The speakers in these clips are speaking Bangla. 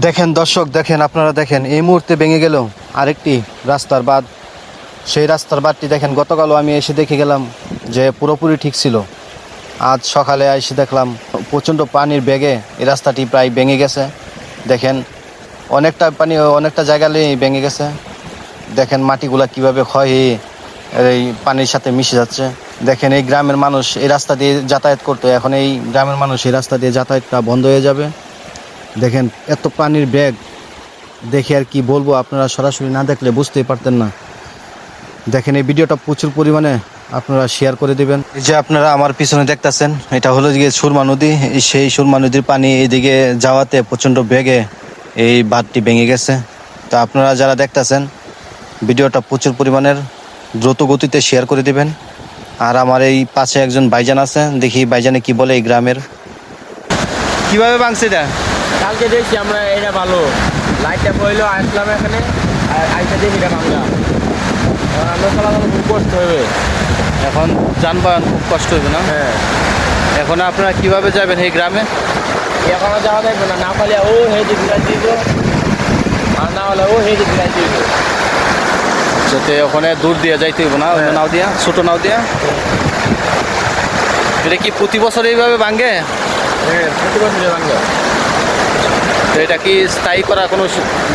দেখেন দর্শক, দেখেন আপনারা, দেখেন এই মুহূর্তে ভেঙে গেল আরেকটি রাস্তার বাঁধ। সেই রাস্তার বাঁধটি দেখেন, গতকালও আমি এসে দেখে গেলাম যে পুরোপুরি ঠিক ছিল। আজ সকালে এসে দেখলাম প্রচণ্ড পানির বেগে এই রাস্তাটি প্রায় ভেঙে গেছে। দেখেন অনেকটা পানি, অনেকটা জায়গায় ভেঙে গেছে। দেখেন মাটিগুলা কিভাবে ক্ষয় হয়ে এই পানির সাথে মিশে যাচ্ছে। দেখেন এই গ্রামের মানুষ এই রাস্তা দিয়ে যাতায়াত করতো, এখন এই গ্রামের মানুষ এই রাস্তা দিয়ে যাতায়াতটা বন্ধ হয়ে যাবে। দেখেন এত পানির বেগ দেখে আর কি বলবো, আপনারা সরাসরি না দেখলে বুঝতেই পারতেন না। দেখেন এই ভিডিওটা প্রচুর পরিমাণে আপনারা শেয়ার করে দিবেন। এই যে আপনারা আমার পিছনে দেখতেছেন, এটা হলো যে সুরমা নদী। সেই সুরমা নদীর পানি এইদিকে যাওয়াতে প্রচণ্ড বেগে এই বাঁধটি ভেঙে গেছে। তা আপনারা যারা দেখতেছেন ভিডিওটা প্রচুর পরিমাণের দ্রুত গতিতে শেয়ার করে দিবেন। আর আমার এই পাশে একজন ভাইজান আছে, দেখি ভাইজানে কি বলে এই গ্রামের। কিভাবে ভাঙছে এটা? কালকে দেখছি আমরা, এটা ভালো লাইটটা পড়লো, আসলাম এখানে আর আইসা দেখি এটা ভাঙা। আমরা চলাচল খুব কষ্ট হবে, এখন যানবাহন খুব কষ্ট হবে না? হ্যাঁ। এখন আপনারা কিভাবে যাবেন এই গ্রামে? এখনো যাওয়া যাবে না, না পারলে ও হেঁটে বিরাজ দিব, আর না হলে ও হেঁটে বিরাজ দিব। যাতে ওখানে দূর দিয়ে যাইতে হইব না, অন্য নাও দিয়া, ছোট নাও দিয়া। এটা কি প্রতি বছর এইভাবে ভাঙে? হ্যাঁ, প্রতি বছরে ভাঙবে। তো এটা কি স্থায়ী করা কোনো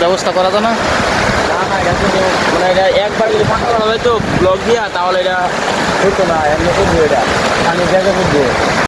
ব্যবস্থা করা যায় না? না না, এটা কিন্তু মানে এটা একবার যদি ফাঁকা করা হয় তো ব্লক দিয়া, তাহলে এটা হতো না, এমনি করবো, এটা পানি জায়গা করবো।